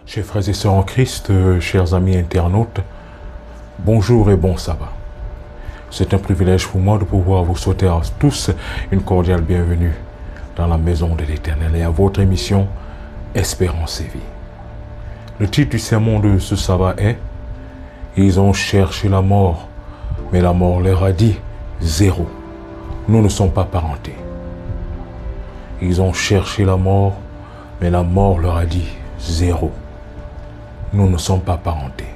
Chers frères et sœurs en Christ, chers amis internautes, bonjour et bon sabbat. C'est un privilège pour moi de pouvoir vous souhaiter à tous une cordiale bienvenue dans la maison de l'Éternel et à votre émission Espérance et vie. Le titre du sermon de ce sabbat est « Ils ont cherché la mort, mais la mort leur a dit zéro. Nous ne sommes pas parentés. » Ils ont cherché la mort, mais la mort leur a dit zéro. Nous ne sommes pas parentés.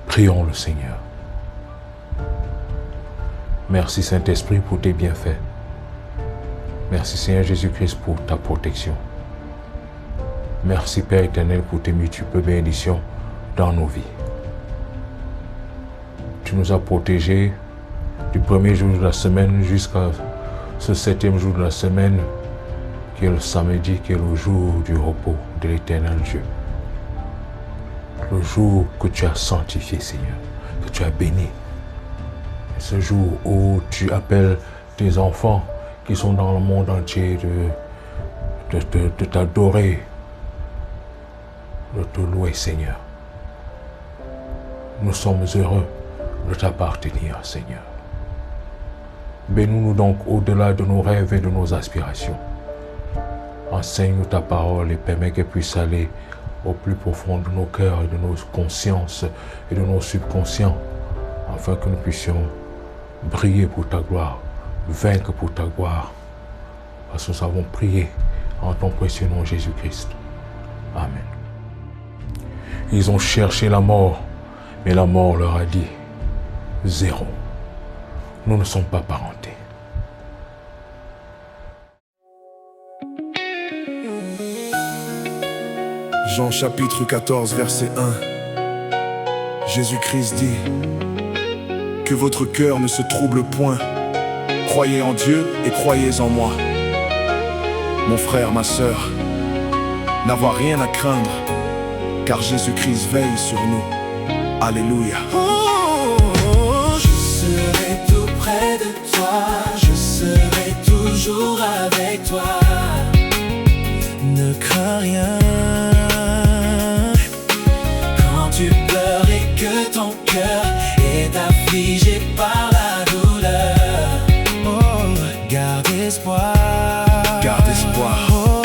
Prions le Seigneur. Merci Saint-Esprit pour tes bienfaits. Merci Seigneur Jésus-Christ pour ta protection. Merci Père éternel pour tes multiples bénédictions dans nos vies. Tu nous as protégés du premier jour de la semaine jusqu'à ce 7e jour de la semaine, qui est le samedi, qui est le jour du repos de l'Éternel Dieu. Le jour que tu as sanctifié, Seigneur, que tu as béni. Ce jour où tu appelles tes enfants qui sont dans le monde entier de t'adorer, de te louer, Seigneur. Nous sommes heureux de t'appartenir, Seigneur. Bénis-nous donc au-delà de nos rêves et de nos aspirations. Enseigne-nous ta parole et permets qu'elle puisse aller au plus profond de nos cœurs et de nos consciences et de nos subconscients, afin que nous puissions briller pour ta gloire, vaincre pour ta gloire, parce que nous avons prié en ton précieux nom Jésus-Christ. Amen. Ils ont cherché la mort, mais la mort leur a dit zéro. Nous ne sommes pas parentés. Jean chapitre 14 verset 1. Jésus-Christ dit: que votre cœur ne se trouble point. Croyez en Dieu et croyez en moi. Mon frère, ma sœur, n'avoir rien à craindre, car Jésus-Christ veille sur nous. Alléluia. Je serai tout près de toi, je serai toujours avec toi. Ne crains rien. Quand tu pleures et que ton cœur est affligé par la douleur, oh, garde espoir. Garde espoir. Oh,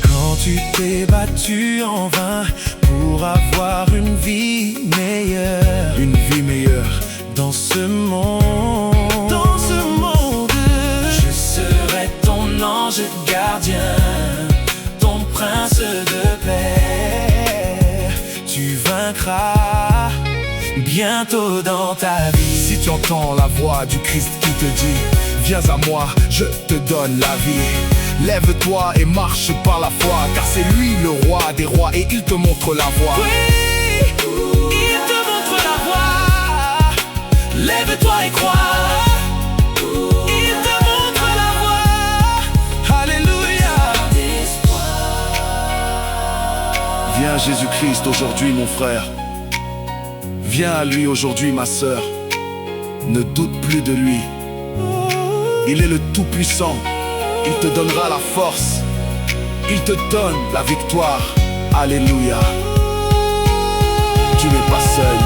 quand tu t'es battu en vain pour avoir une vie meilleure, Une vie meilleure. dans ce monde, je serai ton ange gardien, ton prince de paix. Tu vaincras bientôt dans ta vie. Si tu entends la voix du Christ qui te dit: viens à moi, je te donne la vie. Lève-toi et marche par la foi, car c'est lui le roi des rois et il te montre la voie. Oui, il te montre la voie. Lève-toi et crois. Il te montre la voie. Alléluia. Viens Jésus-Christ aujourd'hui mon frère. Viens à lui aujourd'hui ma sœur. Ne doute plus de lui. Il est le Tout-Puissant. Il te donnera la force. Il te donne la victoire. Alléluia. Tu n'es pas seul.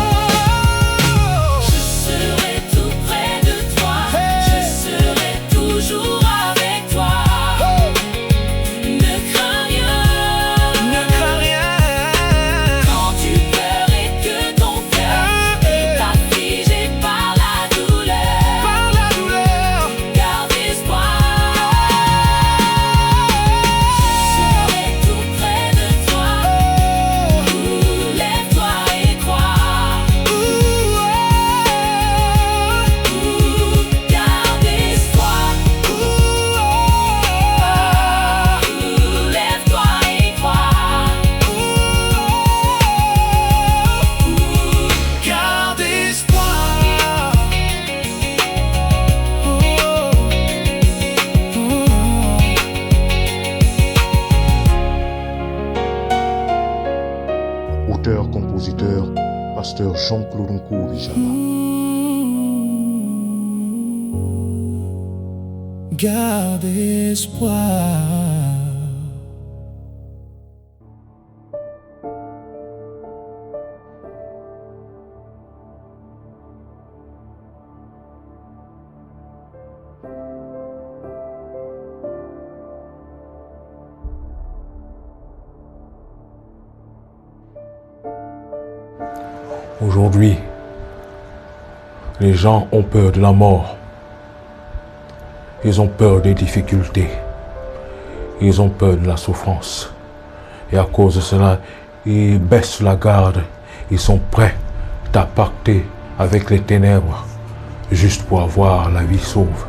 Je serai tout près de toi, je serai toujours avec toi. Ne crains rien, Ne crains rien. quand tu pleures et que ton cœur est affligé par la douleur. Par la douleur, Garde espoir. Je serai tout près de toi. Lève-toi et crois. Garde espoir. Lève-toi et crois. garde espoir. Auteur, compositeur, pasteur Jean-Claude Nkoubijama. Garde espoir. Aujourd'hui, les gens ont peur de la mort. Ils ont peur des difficultés. Ils ont peur de la souffrance. Et à cause de cela, ils baissent la garde. Ils sont prêts à pacter avec les ténèbres juste pour avoir la vie sauve.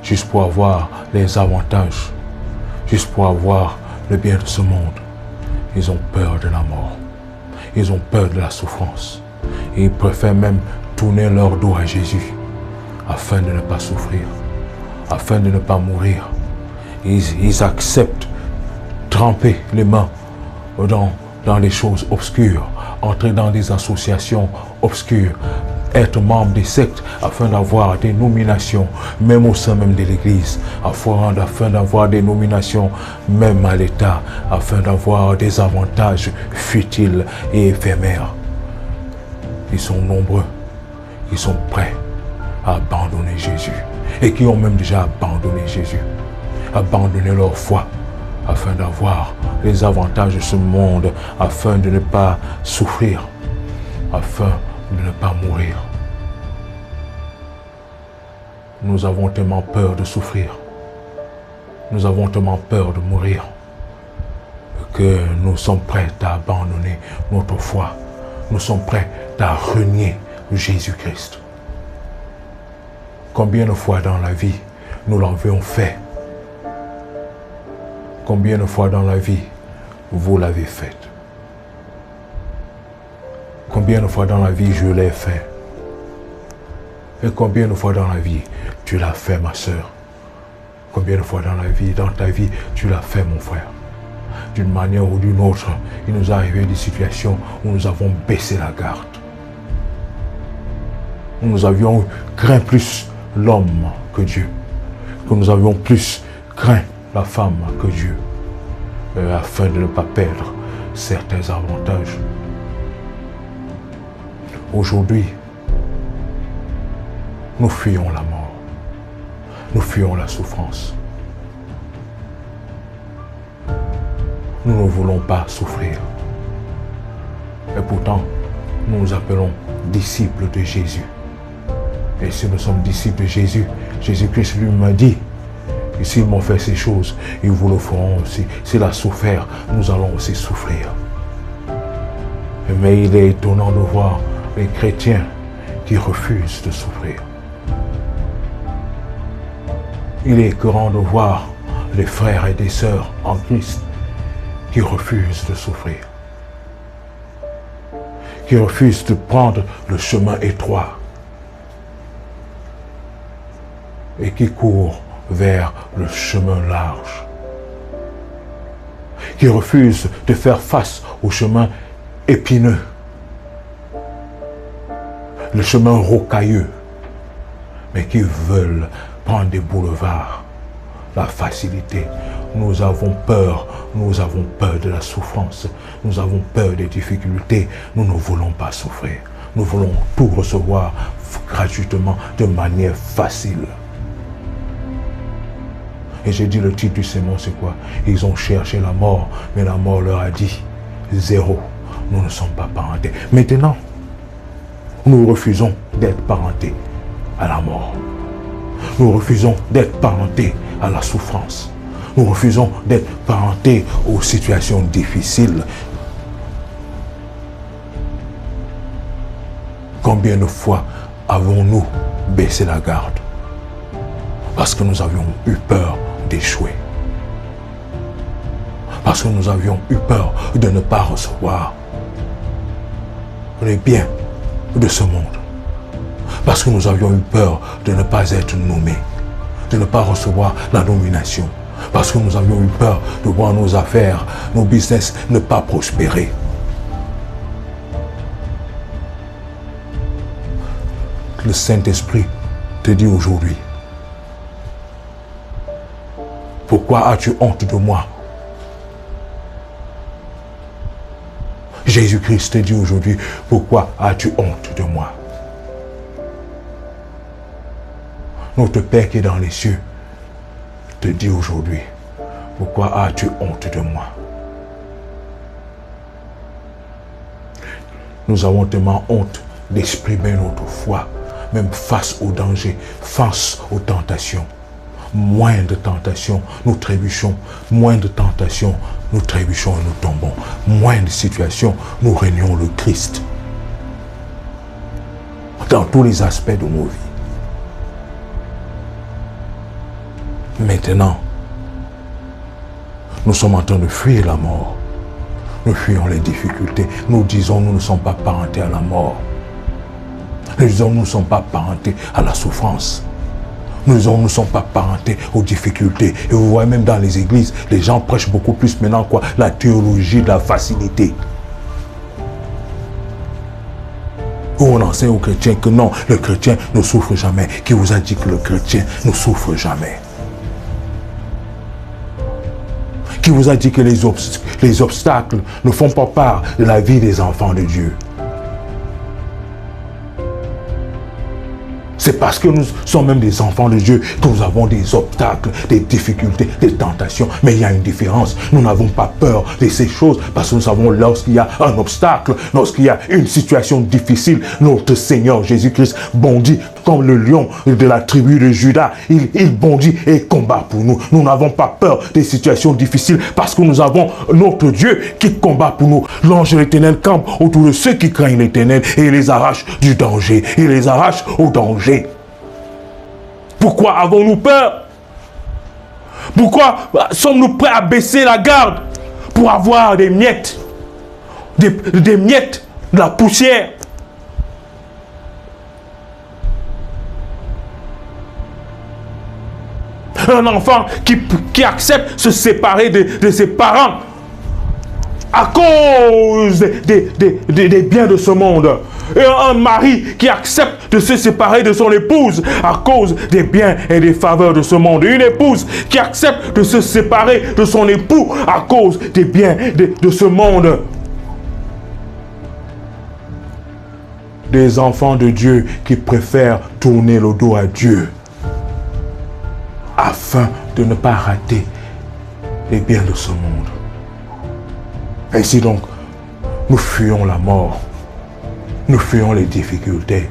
Juste pour avoir les avantages. Juste pour avoir le bien de ce monde. Ils ont peur de la mort. Ils ont peur de la souffrance. Et ils préfèrent même tourner leur dos à Jésus afin de ne pas souffrir, afin de ne pas mourir. Ils acceptent tremper les mains dans les choses obscures, entrer dans des associations obscures, être membre des sectes afin d'avoir des nominations, même au sein même de l'Église, afin d'avoir des nominations même à l'État, afin d'avoir des avantages futiles et éphémères. Ils sont nombreux, ils sont prêts à abandonner Jésus et qui ont même déjà abandonné Jésus, abandonné leur foi afin d'avoir les avantages de ce monde, afin de ne pas souffrir, afin de ne pas mourir. Nous avons tellement peur de souffrir, nous avons tellement peur de mourir que nous sommes prêts à abandonner notre foi. Nous sommes prêts à renier Jésus-Christ. Combien de fois dans la vie nous l'avons fait? Combien de fois dans la vie vous l'avez fait? Combien de fois dans la vie je l'ai fait? Et combien de fois dans la vie tu l'as fait, ma soeur? Combien de fois dans ta vie, tu l'as fait, mon frère? D'une manière ou d'une autre, il nous est arrivé des situations où nous avons baissé la garde. Où nous avions craint plus l'homme que Dieu. Que nous avions plus craint la femme que Dieu. Afin de ne pas perdre certains avantages. Aujourd'hui, nous fuyons la mort. Nous fuyons la souffrance. Nous ne voulons pas souffrir. Et pourtant, nous nous appelons disciples de Jésus. Et si nous sommes disciples de Jésus, Jésus-Christ lui m'a dit, et s'ils m'ont fait ces choses, ils vous le feront aussi. S'il a souffert, nous allons aussi souffrir. Mais il est étonnant de voir les chrétiens qui refusent de souffrir. Il est écœurant de voir les frères et des sœurs en Christ qui refusent de souffrir, qui refusent de prendre le chemin étroit et qui courent vers le chemin large, qui refusent de faire face au chemin épineux, le chemin rocailleux, mais qui veulent prendre des boulevards, la facilité. Nous avons peur de la souffrance, nous avons peur des difficultés, nous ne voulons pas souffrir. Nous voulons tout recevoir gratuitement, de manière facile. Et j'ai dit le titre du sermon, c'est quoi? Ils ont cherché la mort, mais la mort leur a dit, zéro, nous ne sommes pas parentés. Maintenant, nous refusons d'être parentés à la mort. Nous refusons d'être parentés à la souffrance. Nous refusons d'être parentés aux situations difficiles. Combien de fois avons-nous baissé la garde? Parce que nous avions eu peur d'échouer. Parce que nous avions eu peur de ne pas recevoir les biens de ce monde. Parce que nous avions eu peur de ne pas être nommés, de ne pas recevoir la nomination. Parce que nous avions eu peur de voir nos affaires, nos business ne pas prospérer. Le Saint-Esprit te dit aujourd'hui, pourquoi as-tu honte de moi? Jésus-Christ te dit aujourd'hui, pourquoi as-tu honte de moi? Notre Père qui est dans les cieux te dit aujourd'hui, pourquoi as-tu honte de moi? nous avons tellement honte d'exprimer notre foi, même face aux dangers, face aux tentations. Moins de tentations, nous trébuchons. Moins de tentations, nous trébuchons et nous tombons. Moins de situations, nous régnons le Christ. Dans tous les aspects de nos vies. Maintenant, nous sommes en train de fuir la mort. Nous fuyons les difficultés. Nous disons, nous ne sommes pas parentés à la mort. Nous disons, nous ne sommes pas parentés à la souffrance. Nous disons, nous ne sommes pas parentés aux difficultés. Et vous voyez même dans les églises, les gens prêchent beaucoup plus maintenant quoi? La théologie de la facilité. Où on enseigne aux chrétiens que non, le chrétien ne souffre jamais. Qui vous a dit que le chrétien ne souffre jamais? Qui vous a dit que les obstacles ne font pas part de la vie des enfants de Dieu? C'est parce que nous sommes même des enfants de Dieu que nous avons des obstacles, des difficultés, des tentations. Mais il y a une différence. Nous n'avons pas peur de ces choses parce que nous savons lorsqu'il y a un obstacle, lorsqu'il y a une situation difficile, notre Seigneur Jésus-Christ bondit comme le lion de la tribu de Juda. Il bondit et combat pour nous. Nous n'avons pas peur des situations difficiles parce que nous avons notre Dieu qui combat pour nous. L'ange de l'Éternel campe autour de ceux qui craignent l'Éternel et il les arrache du danger. Il les arrache au danger. Pourquoi avons-nous peur? Pourquoi sommes-nous prêts à baisser la garde pour avoir des miettes, des miettes, de la poussière? Un enfant qui accepte de se séparer de ses parents à cause des biens de ce monde. Et un mari qui accepte de se séparer de son épouse à cause des biens et des faveurs de ce monde. Une épouse qui accepte de se séparer de son époux à cause des biens de ce monde. Des enfants de Dieu qui préfèrent tourner le dos à Dieu afin de ne pas rater les biens de ce monde. Ainsi donc, nous fuyons la mort, nous fuyons les difficultés,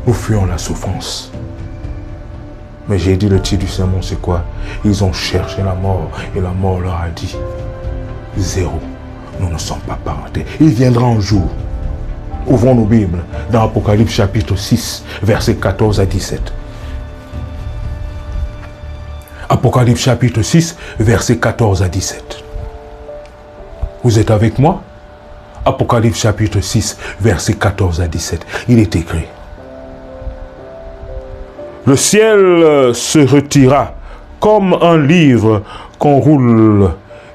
nous fuyons la souffrance. Mais j'ai dit le titre du sermon, c'est quoi? Ils ont cherché la mort et la mort leur a dit, zéro, nous ne sommes pas parentés. Il viendra un jour. Ouvrons nos Bibles dans Apocalypse chapitre 6, versets 14 à 17. Apocalypse chapitre 6, versets 14 à 17. Vous êtes avec moi? Apocalypse chapitre 6, versets 14 à 17. Il est écrit. Le ciel se retira comme un livre qu'on roule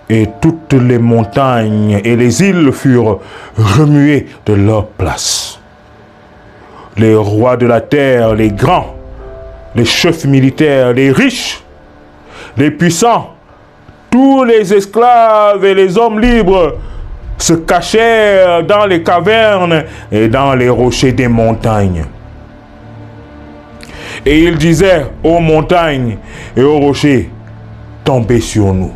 et toutes les montagnes et les îles furent remuées de leur place. Les rois de la terre, les grands, les chefs militaires, les riches, les puissants, tous les esclaves et les hommes libres se cachèrent dans les cavernes et dans les rochers des montagnes. Et ils disaient aux montagnes et aux rochers, tombez sur nous.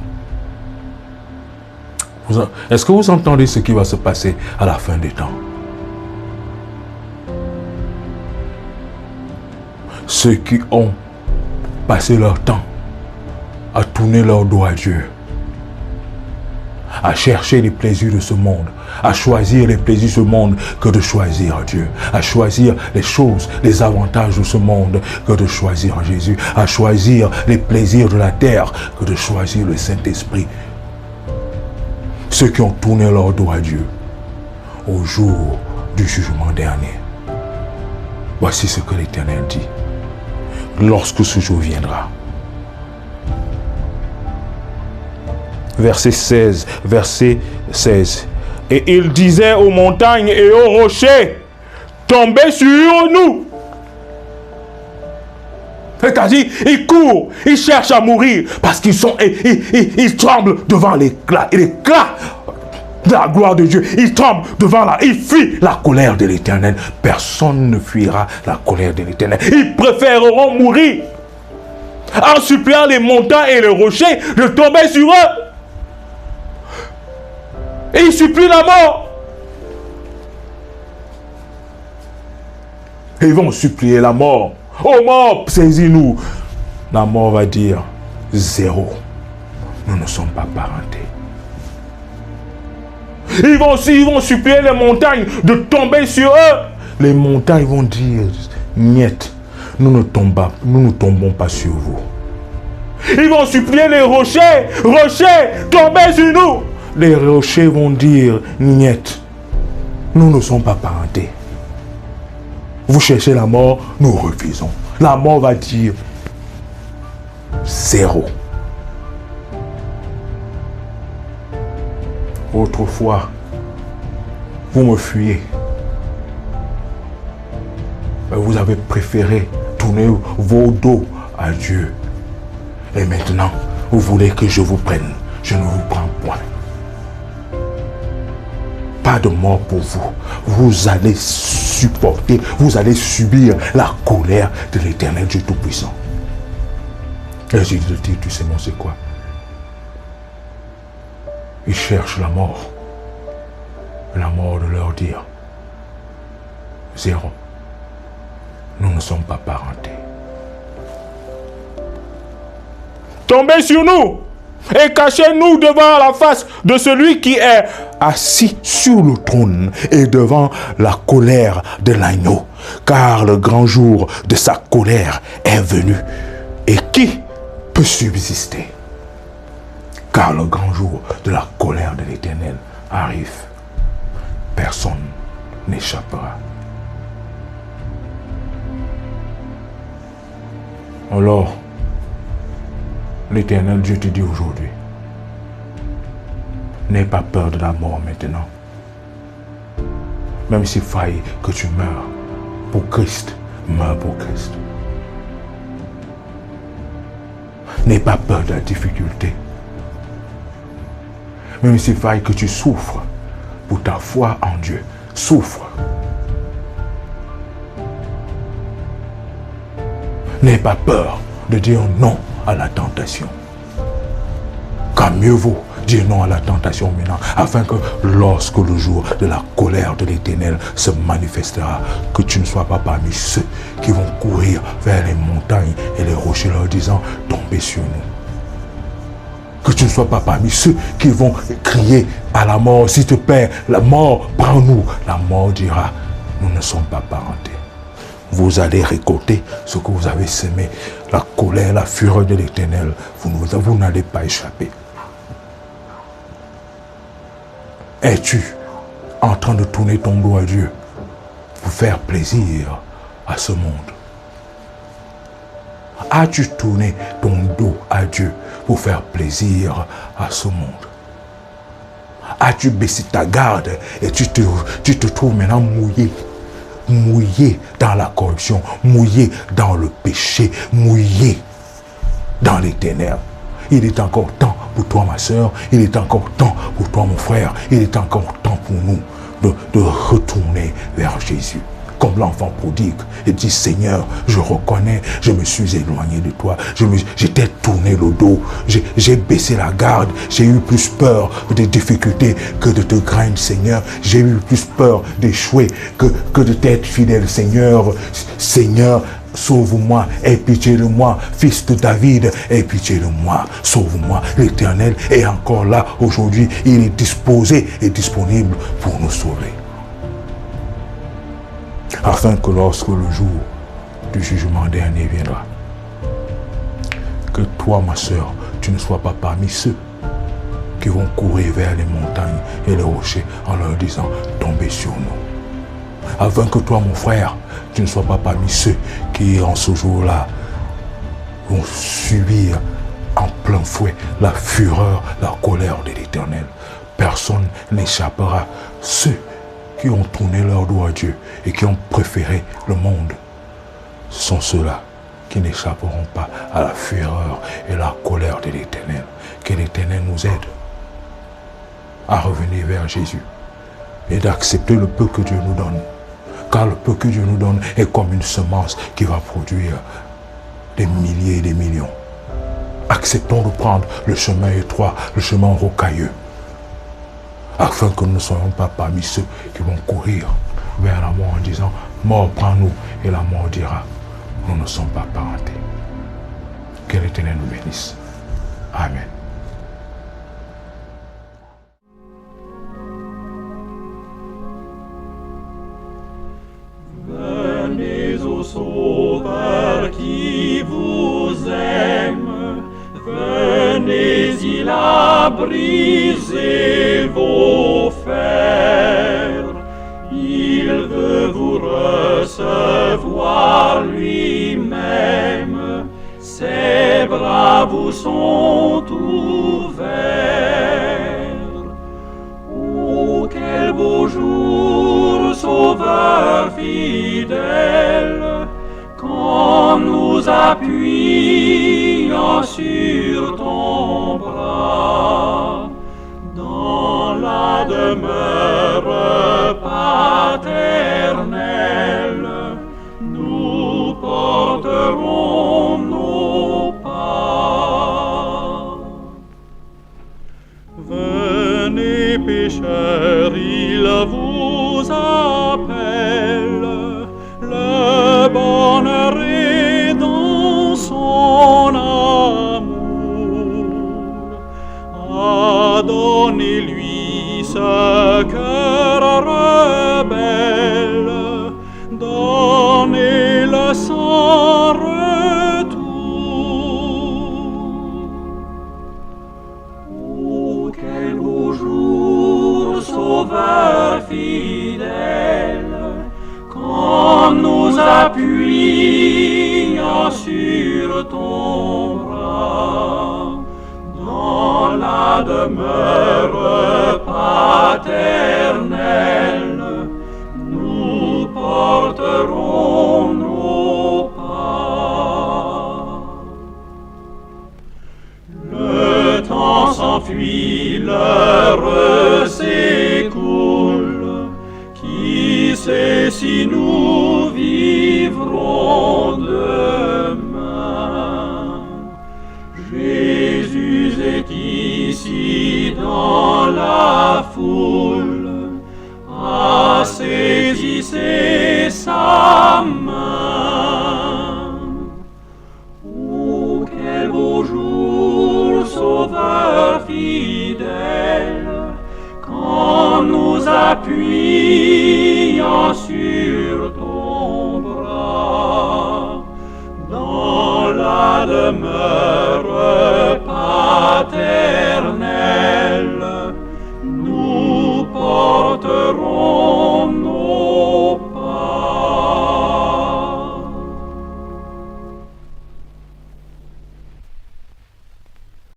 Est-ce que vous entendez ce qui va se passer à la fin des temps? Ceux qui ont passé leur temps à tourner leur dos à Dieu, à chercher les plaisirs de ce monde, à choisir les plaisirs de ce monde que de choisir Dieu, à choisir les choses, les avantages de ce monde que de choisir Jésus, à choisir les plaisirs de la terre que de choisir le Saint-Esprit. Ceux qui ont tourné leur dos à Dieu au jour du jugement dernier. Voici ce que l'Éternel dit. Lorsque ce jour viendra. Verset 16. Et il disait aux montagnes et aux rochers, tombez sur nous. C'est-à-dire, ils courent, ils cherchent à mourir parce qu'ils ils tremblent devant l'éclat de la gloire de Dieu. Ils tremblent ils fuient la colère de l'Éternel. Personne ne fuira la colère de l'Éternel. Ils préféreront mourir en suppliant les montagnes et les rochers de tomber sur eux. Et ils supplient la mort. Ils vont supplier la mort. Oh mort, saisis-nous. La mort va dire, zéro. Nous ne sommes pas parentés. Ils vont supplier les montagnes de tomber sur eux. Les montagnes vont dire, niet, nous ne tombons pas sur vous. Ils vont supplier les rochers, tombez sur nous. Les rochers vont dire, niet, nous ne sommes pas parentés. Vous cherchez la mort, nous refusons. La mort va dire, zéro. Autrefois, vous me fuyez. Mais vous avez préféré tourner vos dos à Dieu. Et maintenant, vous voulez que je vous prenne. Je ne vous prends point. Pas de mort pour vous. Vous allez supporter, vous allez subir la colère de l'Éternel Dieu Tout-Puissant. Et je te dis, tu sais, moi, c'est quoi? Ils cherchent la mort. La mort de leur dire, zéro. Nous ne sommes pas parentés. Tombez sur nous et cachez-nous devant la face de celui qui est assis sur le trône et devant la colère de l'agneau. Car le grand jour de sa colère est venu. Et qui peut subsister? Car le grand jour de la colère de l'Éternel arrive. Personne n'échappera. Alors, l'Éternel Dieu te dit aujourd'hui, n'aie pas peur de la mort maintenant. Même s'il faille que tu meurs pour Christ, meurs pour Christ. N'aie pas peur de la difficulté. Même s'il faille que tu souffres pour ta foi en Dieu, souffre. N'aie pas peur de dire non à la tentation. Car mieux vaut dire non à la tentation maintenant, afin que lorsque le jour de la colère de l'Éternel se manifestera, que tu ne sois pas parmi ceux qui vont courir vers les montagnes et les rochers leur disant, tombez sur nous. Que tu ne sois pas parmi ceux qui vont crier à la mort, s'il te plaît, la mort, prends-nous. La mort dira, nous ne sommes pas parentés. Vous allez récolter ce que vous avez semé. La colère, la fureur de l'Éternel, vous n'allez pas échapper. Es-tu en train de tourner ton dos à Dieu pour faire plaisir à ce monde? As-tu tourné ton dos à Dieu pour faire plaisir à ce monde? As-tu baissé ta garde et tu te trouves maintenant mouillé dans la corruption, mouillé dans le péché, mouillé dans les ténèbres? Il est encore temps pour toi, ma soeur, il est encore temps pour toi, mon frère, il est encore temps pour nous de retourner vers Jésus. Comme l'enfant prodigue, et dit, Seigneur, je reconnais, je me suis éloigné de toi, j'étais tourné le dos, j'ai baissé la garde, j'ai eu plus peur des difficultés que de te craindre, Seigneur, j'ai eu plus peur d'échouer que de t'être fidèle, Seigneur. Seigneur, sauve-moi, aie pitié de moi, fils de David, aie pitié de moi, sauve-moi. L'Éternel est encore là aujourd'hui, il est disposé et disponible pour nous sauver. Afin que lorsque le jour du jugement dernier viendra, que toi, ma soeur, tu ne sois pas parmi ceux qui vont courir vers les montagnes et les rochers en leur disant, tombez sur nous. Afin que toi, mon frère, tu ne sois pas parmi ceux qui, en ce jour-là, vont subir en plein fouet la fureur, la colère de l'Éternel. Personne n'échappera. Ceux qui ont tourné leur dos à Dieu et qui ont préféré le monde, ce sont ceux-là qui n'échapperont pas à la fureur et la colère de l'Éternel. Que l'Éternel nous aide à revenir vers Jésus et d'accepter le peu que Dieu nous donne. Car le peu que Dieu nous donne est comme une semence qui va produire des milliers et des millions. Acceptons de prendre le chemin étroit, le chemin rocailleux, afin que nous ne soyons pas parmi ceux qui vont courir vers la mort en disant, mort, prends-nous. Et la mort dira, nous ne sommes pas parentés. Que l'Éternel nous bénisse. Amen. Venez au Sauveur qui vous aime, venez, il a brisé vos fers, il veut vous recevoir lui-même, ses bras vous sont ouverts. Oh, quel beau jour, Sauveur fidèle, quand nous appuyons sur ton bras, dans la demeure paternelle, nous porterons nos pas. Venez, pécheurs, il vous appelle, le bonheur est dans son amour. Donnez-lui ce cœur rebelle, donnez-le sans retour. Oh, quel beau jour, Sauveur fidèle, quand nous appuyons sur ton bras, dans la demeure paternelle, nous porterons nos pas. Le temps s'enfuit, l'heure s'écoule, qui sait si nous vivrons demain? Jésus est ici dans la foule, saisissez sa main. Oh, quel beau jour, Sauveur fidèle, quand nous appuyons sur ton bras, dans la demeure